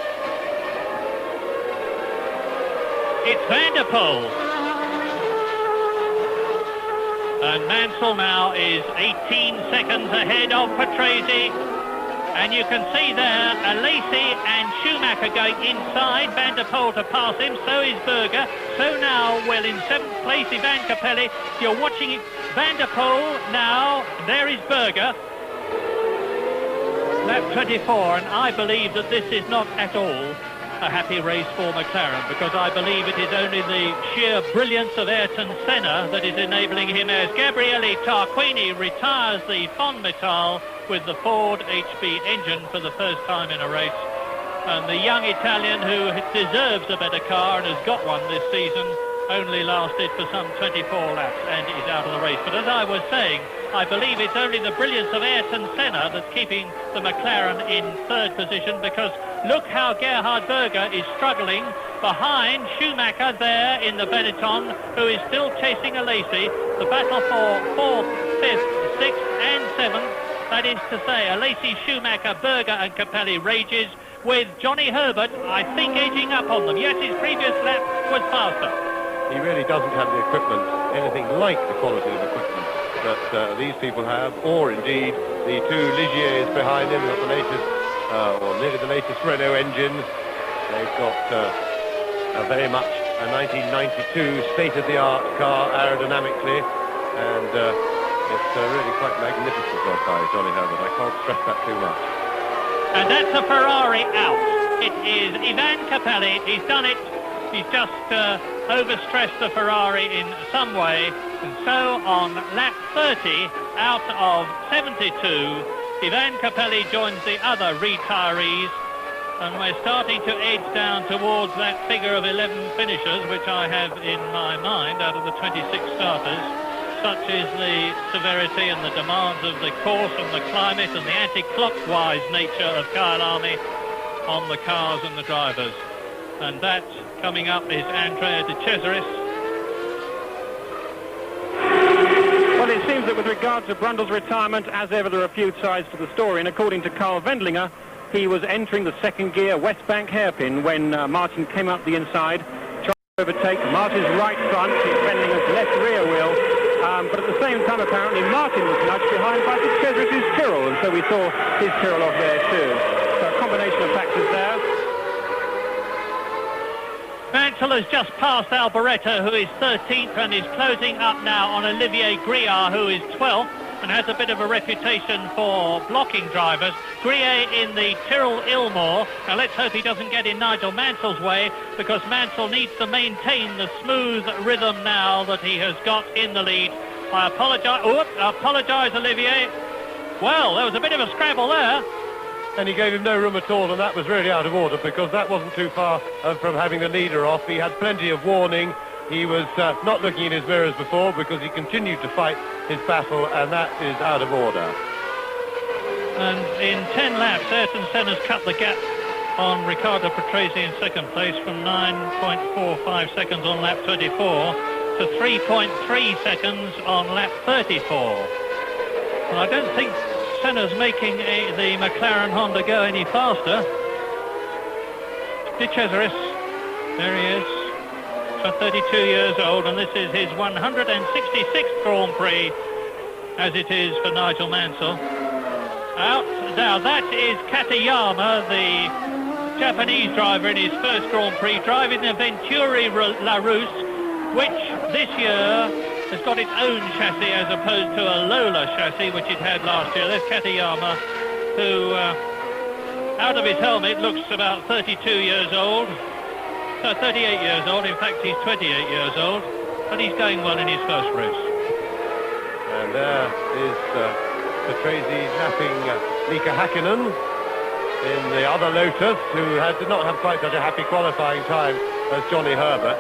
It's Van der Poel. And Mansell now is 18 seconds ahead of Patrese. And you can see there, Alesi and Schumacher going inside, Van der Poel to pass him, so is Berger. So now, well, in 7th place, Ivan Capelli. You're watching Van der Poel now, there is Berger. Lap 24, and I believe that this is not at all a happy race for McLaren, because I believe it is only the sheer brilliance of Ayrton Senna that is enabling him, as Gabriele Tarquini retires the Fonmetal with the Ford HB engine for the first time in a race. And the young Italian, who deserves a better car and has got one this season, only lasted for some 24 laps and is out of the race. But as I was saying, I believe it's only the brilliance of Ayrton Senna that's keeping the McLaren in 3rd position, because look how Gerhard Berger is struggling behind Schumacher there in the Benetton, who is still chasing Alesi. The battle for 4th, 5th, 6th and 7th, that is to say, Alesi, Schumacher, Berger and Capelli rages, with Johnny Herbert, I think, edging up on them. Yes, his previous lap was faster. He really doesn't have the equipment, anything like the quality of equipment that these people have, or indeed the two Ligiers behind them. We've got the latest, or nearly the latest Renault engines. They've got very much a 1992 state-of-the-art car aerodynamically, and it's really quite magnificent job by Johnny Herbert. I can't stress that too much. And that's a Ferrari out. It is Ivan Capelli. He's done it. He's just overstressed the Ferrari in some way. And so on lap 30 out of 72, Ivan Capelli joins the other retirees. And we're starting to edge down towards that figure of 11 finishers, which I have in my mind out of the 26 starters. Such is the severity and the demands of the course and the climate and the anti-clockwise nature of Kyalami on the cars and the drivers. And that, coming up, is Andrea De Cesaris. Well, it seems that with regard to Brundle's retirement, as ever, there are a few sides to the story. And according to Karl Wendlinger, he was entering the second gear west bank hairpin when Martin came up the inside, trying to overtake Martin's right front, Wendlinger's left rear wheel. But at the same time, apparently, Martin was nudged behind by De Cesaris' Tyrrell, and so we saw his Tyrrell off there too. So a combination of factors there. Mansell has just passed Alboreto, who is 13th, and is closing up now on Olivier Griard, who is 12th, and has a bit of a reputation for blocking drivers. Griard in the Tyrrell Ilmore. Now let's hope he doesn't get in Nigel Mansell's way, because Mansell needs to maintain the smooth rhythm now that he has got in the lead. I apologise, Olivier. Well, there was a bit of a scrabble there. And he gave him no room at all, and that was really out of order, because that wasn't too far from having the leader off. He had plenty of warning. He was not looking in his mirrors before, because he continued to fight his battle, and that is out of order. And in 10 laps, Ayrton Senna's cut the gap on Riccardo Patrese in second place from 9.45 seconds on lap 24 to 3.3 seconds on lap 34. And I don't think Senna's making the McLaren Honda go any faster. De Cesaris, there he is. 32 years old, and this is his 166th Grand Prix, as it is for Nigel Mansell. Out now, that is Katayama, the Japanese driver in his first Grand Prix, driving the Venturi LaRousse, which this year has got its own chassis as opposed to a Lola chassis, which it had last year. There's Katayama, who, out of his helmet, looks about 32 years old. 38 years old, in fact he's 28 years old, but he's going well in his first race. And there is Patrese napping Mika Häkkinen in the other Lotus, who did not have quite such a happy qualifying time as Johnny Herbert.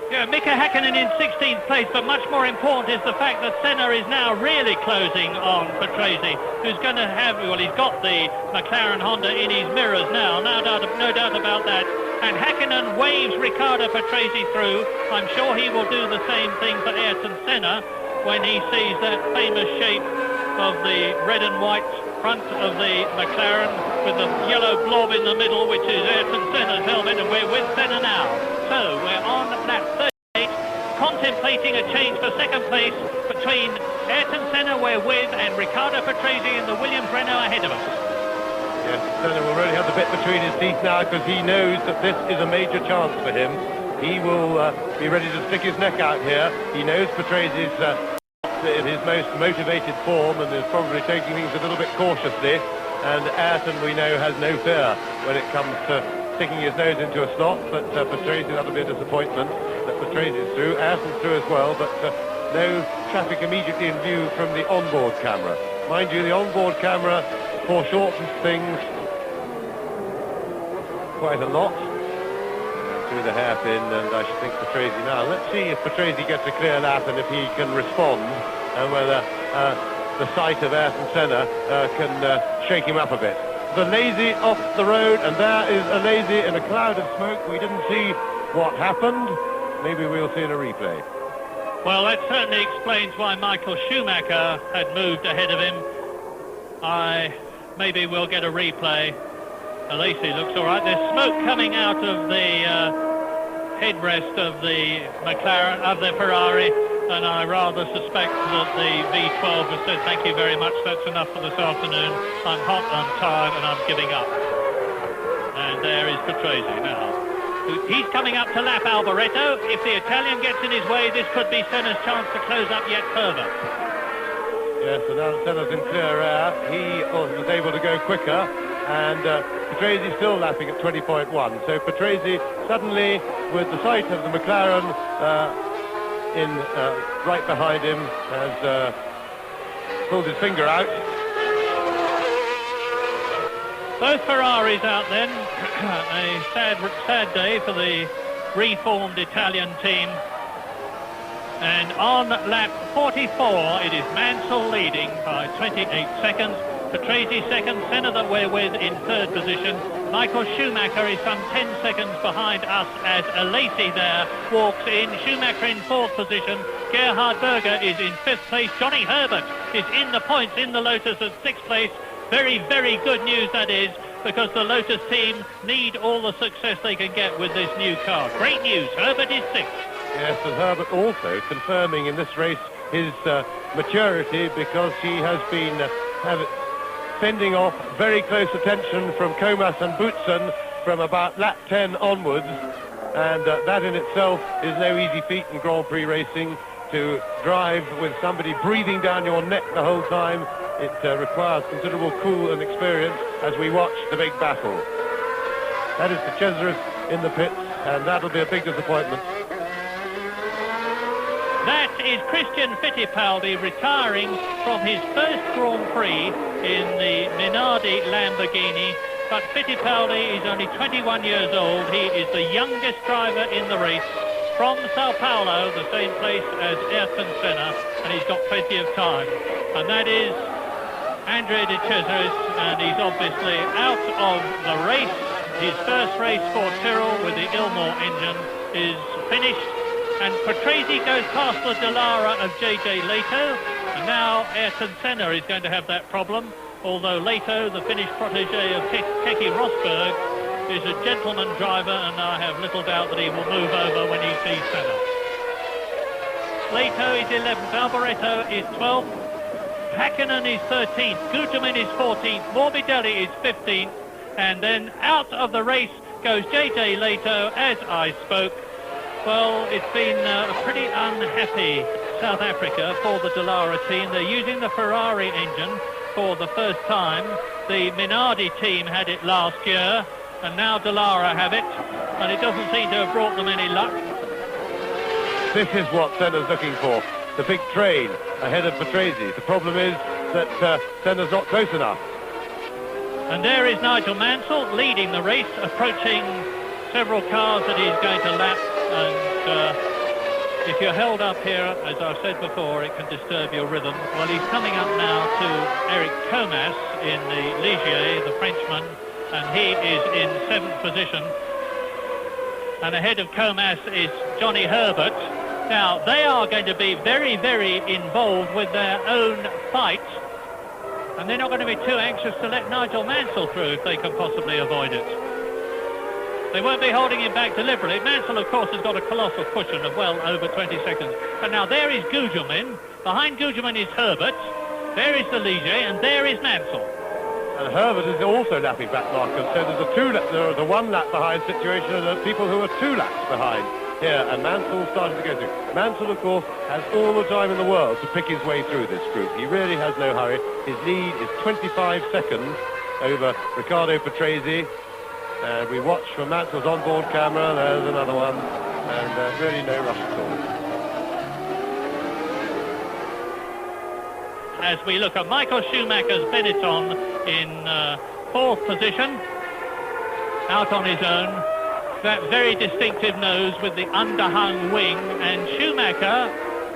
Yeah, Mika Häkkinen in 16th place, but much more important is the fact that Senna is now really closing on Patrese, who's going to have, well, he's got the McLaren Honda in his mirrors now, no doubt about that. And Häkkinen waves Riccardo Patrese through. I'm sure he will do the same thing for Ayrton Senna when he sees that famous shape of the red and white front of the McLaren with the yellow blob in the middle, which is Ayrton Senna's helmet, and we're with Senna now. So we're on lap 38, contemplating a change for second place between Ayrton Senna, we're with, and Riccardo Patrese in the Williams Renault ahead of us. Yes, Senna will really have the bit between his teeth now, because he knows that this is a major chance for him. He will be ready to stick his neck out here. He knows Patrese is in his most motivated form and is probably taking things a little bit cautiously. And Ayrton, we know, has no fear when it comes to sticking his nose into a slot. But Patrese, that'll be a disappointment that Patrese is through. Ayrton's through as well, but no traffic immediately in view from the onboard camera. Mind you, the onboard camera foreshortens things quite a lot through the hairpin, and I should think Patrese now. Let's see if Patrese gets a clear lap and if he can respond, and whether the sight of Ayrton Senna can shake him up a bit. The lazy off the road, and there is a lazy in a cloud of smoke. We didn't see what happened. Maybe we'll see in a replay. Well, that certainly explains why Michael Schumacher had moved ahead of him. Maybe we'll get a replay. Lacy looks all right. There's smoke coming out of the headrest of the McLaren, of the Ferrari, and I rather suspect that the V12 has said, thank you very much, that's enough for this afternoon. I'm hot, I'm tired, and I'm giving up. And there is Patrese now. He's coming up to lap Alboreto. If the Italian gets in his way, this could be Senna's chance to close up yet further. Yes, and now Senna's in clear air. He was able to go quicker, and Patrese still lapping at 20.1. So Patrese suddenly, with the sight of the McLaren right behind him, has pulled his finger out. Both Ferraris out then. A sad day for the reformed Italian team. And on lap 44, it is Mansell leading by 28 seconds. Patrese second, Senna that we're with in third position. Michael Schumacher is some 10 seconds behind us as Alesi there walks in. Schumacher in fourth position. Gerhard Berger is in fifth place. Johnny Herbert is in the points in the Lotus at sixth place. Very, very good news that is, because the Lotus team need all the success they can get with this new car. Great news, Herbert is sixth. Yes, and Herbert also confirming in this race his maturity, because he has been fending off very close attention from Comas and Boutsen from about lap 10 onwards, and that in itself is no easy feat in Grand Prix racing, to drive with somebody breathing down your neck the whole time. It requires considerable cool and experience as we watch the big battle. That is the Cesaris in the pits, and that'll be a big disappointment. That is Christian Fittipaldi retiring from his first Grand Prix in the Minardi Lamborghini. But Fittipaldi is only 21 years old. He is the youngest driver in the race from Sao Paulo, the same place as Ayrton Senna, and he's got plenty of time. And that is Andrea De Cesaris, and he's obviously out of the race. His first race for Tyrrell with the Ilmor engine is finished. And Patrese goes past the Dallara of J.J. Leto, and now Ayrton Senna is going to have that problem, although Leto, the Finnish protege of Keke Rosberg, is a gentleman driver, and I have little doubt that he will move over when he sees Senna. Leto is 11th, Alboreto is 12th, Hakkinen is 13th, Guterman is 14th, Morbidelli is 15th, and then out of the race goes J.J. Leto as I spoke. Well, it's been a pretty unhappy South Africa for the Dallara team. They're using the Ferrari engine for the first time. The Minardi team had it last year, and now Dallara have it, and it doesn't seem to have brought them any luck. This is what Senna's looking for, the big train ahead of Patrese. The problem is that Senna's not close enough. And there is Nigel Mansell leading the race, approaching several cars that he's going to lap. And if you're held up here, as I've said before, it can disturb your rhythm. Well, he's coming up now to Eric Comas in the Ligier, the Frenchman, and he is in 7th position. And ahead of Comas is Johnny Herbert. Now, they are going to be very, very involved with their own fight, and they're not going to be too anxious to let Nigel Mansell through if they can possibly avoid it. They won't be holding him back deliberately. Mansell, of course, has got a colossal cushion of well over 20 seconds. And now there is Gugelmin. Behind Gugelmin is Herbert. There is the Ligier, and there is Mansell. And Herbert is also lapping back, Marcus. So there's a one lap behind situation, and there are people who are 2 laps behind here. And Mansell started to go through. Mansell, of course, has all the time in the world to pick his way through this group. He really has no hurry. His lead is 25 seconds over Riccardo Patrese. And we watch from Mansell's onboard camera. There's another one, and really no rush at all. As we look at Michael Schumacher's Benetton in 4th position, out on his own. That very distinctive nose with the underhung wing, and Schumacher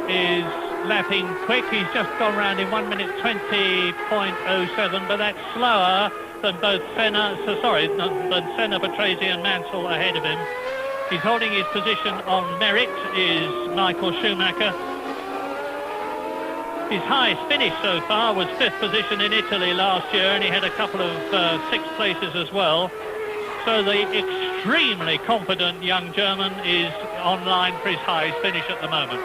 is lapping quick. He's just gone round in 1 minute 20.07, but that's slower than both Senna, than Senna, Patrese and Mansell ahead of him. He's holding his position on merit, is Michael Schumacher. His highest finish so far was 5th position in Italy last year, and he had a couple of 6th places as well. So the extremely confident young German is online for his highest finish at the moment.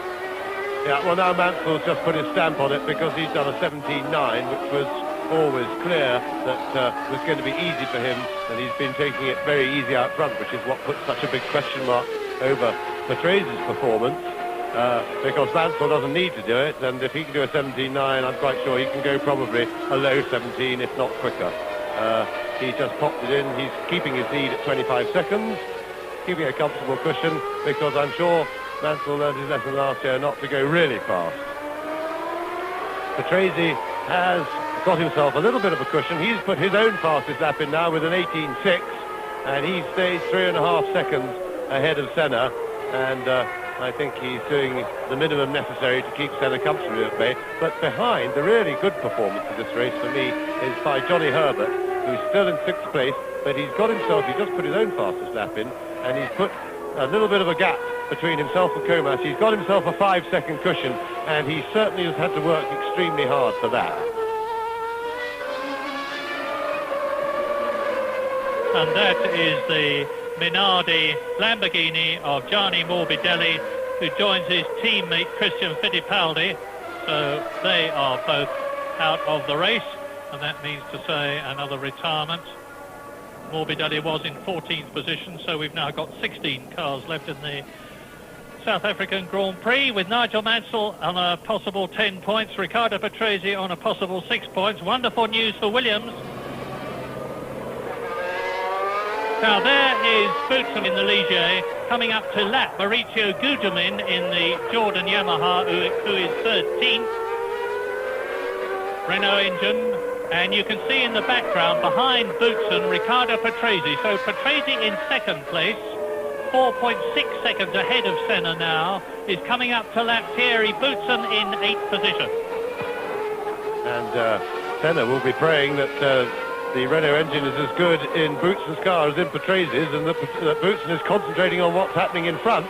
Yeah, well, now Mansell's just put his stamp on it because he's done a 17.9, which was always clear that was going to be easy for him, and he's been taking it very easy out front, which is what puts such a big question mark over Petrase's performance, because Mansell doesn't need to do it, and if he can do a 17.9, I'm quite sure he can go probably a low 17, if not quicker. He just popped it in. He's keeping his lead at 25 seconds, keeping a comfortable cushion, because I'm sure Mansell learned his lesson last year not to go really fast. Petrase has got himself a little bit of a cushion. He's put his own fastest lap in now with an 18.6, and he stays 3.5 seconds ahead of Senna, and I think he's doing the minimum necessary to keep Senna comfortably at bay. But behind, the really good performance of this race for me is by Johnny Herbert, who's still in 6th place, but he's got himself, he just put his own fastest lap in, and he's put a little bit of a gap between himself and Comas. He's got himself a 5-second cushion, and he certainly has had to work extremely hard for that. And that is the Minardi Lamborghini of Gianni Morbidelli, who joins his teammate Christian Fittipaldi. So they are both out of the race, and that means to say another retirement. Morbidelli was in 14th position, so we've now got 16 cars left in the South African Grand Prix, with Nigel Mansell on a possible 10 points, Riccardo Petrase on a possible 6 points. Wonderful news for Williams. Now there is Boutsen in the Ligier, coming up to lap Maurizio Gugelmin in the Jordan Yamaha, who is 13th. Renault engine, and you can see in the background behind Boutsen, Riccardo Petrase. So Petrase in 2nd place, 4.6 seconds ahead of Senna now, is coming up to lap Thierry Boutsen in 8th position. And Senna will be praying that the Renault engine is as good in Boutsen's car as in Petrase's, and that Boutsen is concentrating on what's happening in front,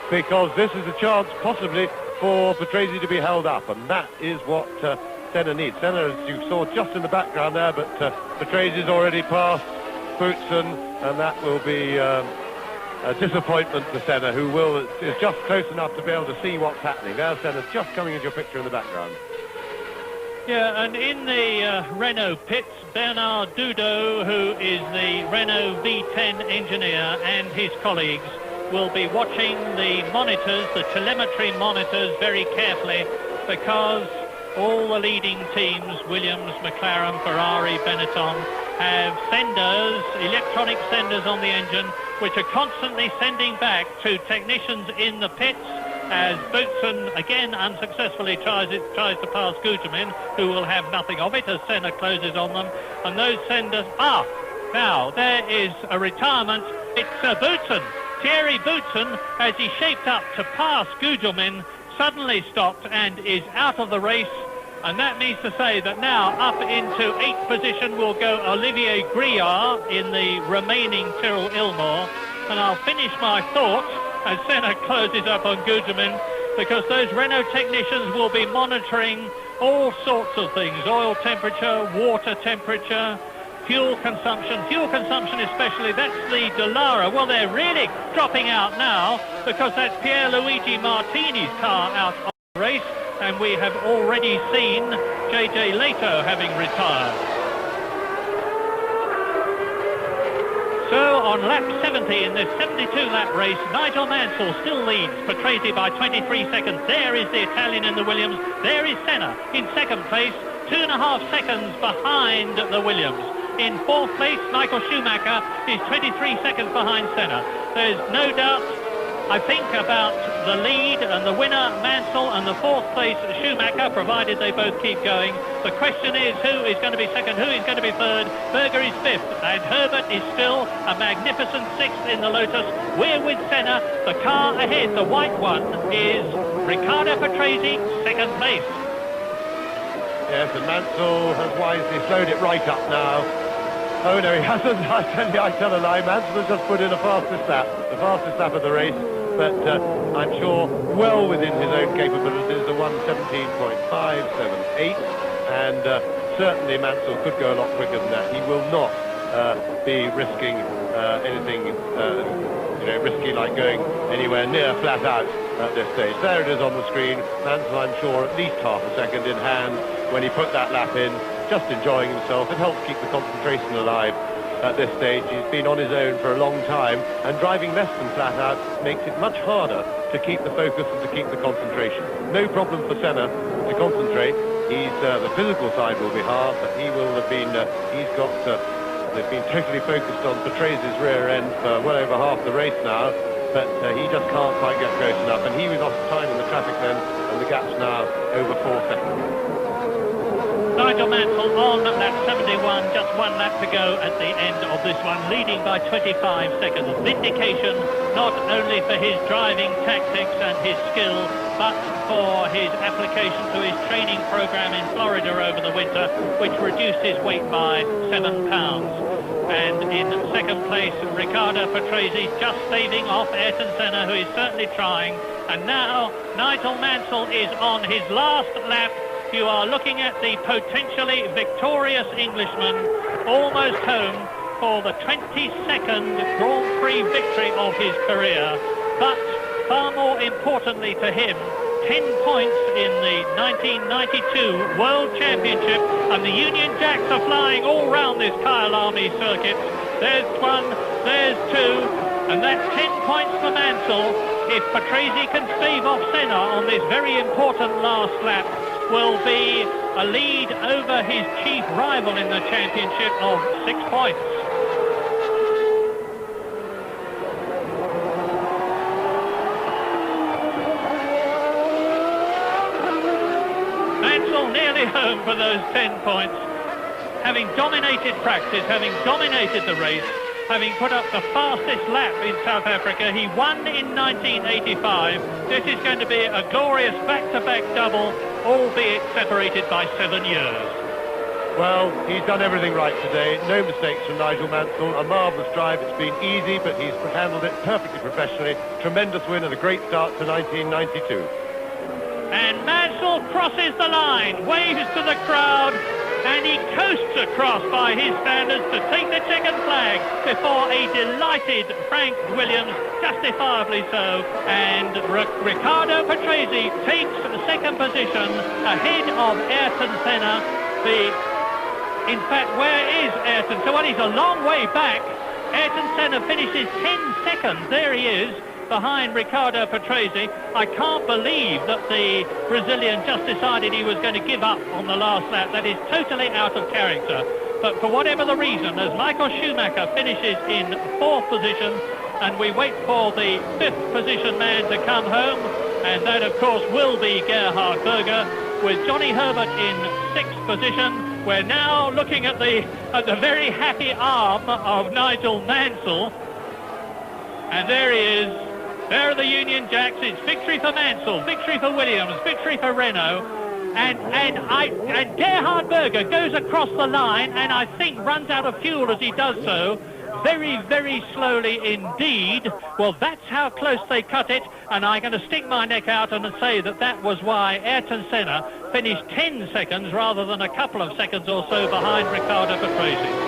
because this is a chance possibly for Petrase to be held up, and that is what Senna needs. Senna, as you saw just in the background there, but Petrase's already passed Boutsen, and that will be a disappointment for Senna, who is just close enough to be able to see what's happening. There's Senna just coming into your picture in the background. Yeah, and in the Renault pits, Bernard Dudot, who is the Renault V10 engineer, and his colleagues will be watching the monitors, the telemetry monitors, very carefully, because all the leading teams, Williams, McLaren, Ferrari, Benetton, have senders, electronic senders on the engine, which are constantly sending back to technicians in the pits, as Boutsen again unsuccessfully tries to pass Gugelmin, who will have nothing of it as Senna closes on them. And those senders... now there is a retirement. It's Boutsen. Thierry Boutsen, as he shaped up to pass Gugelmin, suddenly stopped and is out of the race. And that means to say that now up into 8th position will go Olivier Griard in the remaining Tyrrell Ilmore. And I'll finish my thought as Senna closes up on Gugelmin, because those Renault technicians will be monitoring all sorts of things: oil temperature, water temperature, fuel consumption especially. That's the Dallara. Well, they're really dropping out now, because that's Pierluigi Martini's car out of the race, and we have already seen JJ Leto having retired. So on lap 70 in this 72-lap race, Nigel Mansell still leads Petrase by 23 seconds. There is the Italian in the Williams. There is Senna in 2nd place, 2.5 seconds behind the Williams. In 4th place, Michael Schumacher is 23 seconds behind Senna. There's no doubt, I think, about the lead and the winner, Mansell, and the 4th place, Schumacher, provided they both keep going. The question is, who is going to be 2nd, who is going to be 3rd? Berger is 5th, and Herbert is still a magnificent 6th in the Lotus. We're with Senna. The car ahead, the white one, is Riccardo Petrase, 2nd place. Yes, and Mansell has wisely slowed it right up now. Oh no, he hasn't. I tell a lie. Mansell has just put in the fastest lap of the race, but I'm sure well within his own capabilities, the 1:17.578, and certainly Mansell could go a lot quicker than that. He will not be risking anything, risky like going anywhere near flat out at this stage. There it is on the screen. Mansell, I'm sure, at least half a second in hand when he put that lap in, just enjoying himself. It helps keep the concentration alive at this stage. He's been on his own for a long time, and driving less than flat out makes it much harder to keep the focus and to keep the concentration. No problem for Senna to concentrate. He's the physical side will be hard, but he will have been. They've been totally focused on Patrase's rear end for well over half the race now, but he just can't quite get close enough, and he was off time in the traffic then, and the gap's now over 4 seconds. Nigel Mansell on lap 71, just 1 lap to go at the end of this one, leading by 25 seconds. Vindication not only for his driving tactics and his skill, but for his application to his training program in Florida over the winter, which reduced his weight by 7 pounds. And in second place, Riccardo Patrese just staving off Ayrton Senna, who is certainly trying. And now Nigel Mansell is on his last lap. You are looking at the potentially victorious Englishman, almost home for the 22nd Grand Prix victory of his career. But far more importantly to him, 10 points in the 1992 World Championship, and the Union Jacks are flying all round this Kyalami circuit. There's one, there's two, and that's 10 points for Mansell. If Patrese can stave off Senna on this very important last lap, will be a lead over his chief rival in the championship of 6 points. Mansell nearly home for those 10 points, having dominated practice, having dominated the race, having put up the fastest lap in South Africa. He won in 1985. This is going to be a glorious back-to-back double, albeit separated by 7 years. Well, he's done everything right today. No mistakes from Nigel Mansell. A marvellous drive. It's been easy, but he's handled it perfectly professionally. Tremendous win and a great start to 1992. And Mansell crosses the line, waves to the crowd, and he coasts across by his standards to take the checkered flag before a delighted Frank Williams, justifiably so, and Riccardo Patrese takes second position ahead of Ayrton Senna. In fact, where is Ayrton? So, well, he's a long way back. Ayrton Senna finishes 10 seconds, there he is, behind Riccardo Patrese. I can't believe that the Brazilian just decided he was going to give up on the last lap. That is totally out of character. But for whatever the reason, as Michael Schumacher finishes in 4th position, and we wait for the 5th position man to come home, and that of course will be Gerhard Berger, with Johnny Herbert in 6th position. We're now looking at the very happy arm of Nigel Mansell, and there he is. There are the Union Jacks. It's victory for Mansell, victory for Williams, victory for Renault, and Gerhard Berger goes across the line, and I think runs out of fuel as he does so, very, very slowly indeed. Well, that's how close they cut it, and I'm going to stick my neck out and say that that was why Ayrton Senna finished 10 seconds rather than a couple of seconds or so behind Riccardo Patrese.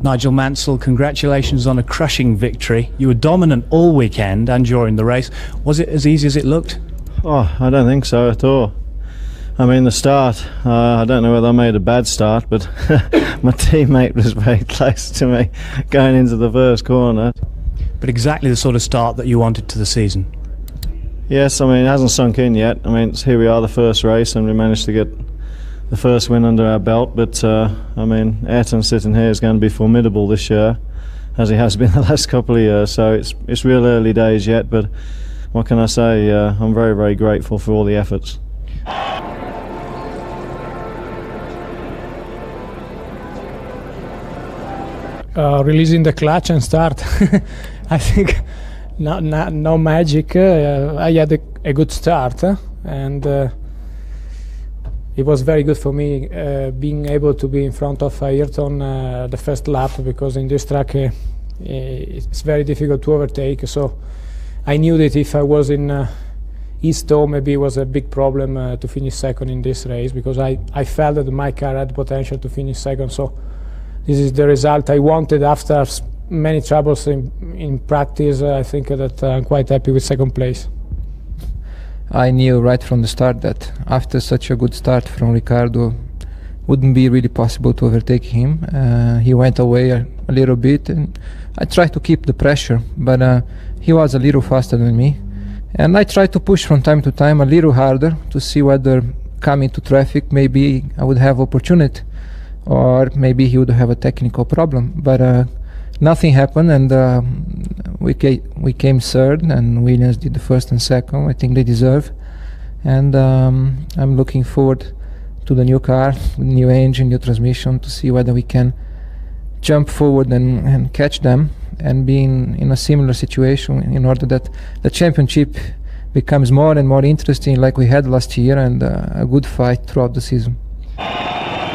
Nigel Mansell, congratulations on a crushing victory. You were dominant all weekend and during the race. Was it as easy as it looked? Oh, I don't think so at all. I mean, the start, I don't know whether I made a bad start, but my teammate was very close to me going into the first corner. But exactly the sort of start that you wanted to the season. Yes, I mean, it hasn't sunk in yet. I mean, here we are, the first race, and we managed to get the first win under our belt, but I mean, Ayrton sitting here is going to be formidable this year, as he has been the last couple of years, so it's real early days yet, but what can I say, I'm very, very grateful for all the efforts. Releasing the clutch and start. I think no magic. I had a good start, and it was very good for me being able to be in front of Ayrton the first lap, because in this track it's very difficult to overtake. So I knew that if I was in East Toe, maybe it was a big problem to finish second in this race, because I felt that my car had potential to finish second. So this is the result I wanted after many troubles in practice. I think that I'm quite happy with second place. I knew right from the start that after such a good start from Riccardo, wouldn't be really possible to overtake him. He went away a little bit, and I tried to keep the pressure, but he was a little faster than me. And I tried to push from time to time a little harder to see whether coming to traffic maybe I would have opportunity, or maybe he would have a technical problem. But nothing happened, and we came third, and Williams did the first and second. I think they deserve. And I'm looking forward to the new car, new engine, new transmission, to see whether we can jump forward and catch them and be in a similar situation, in order that the championship becomes more and more interesting like we had last year, and a good fight throughout the season.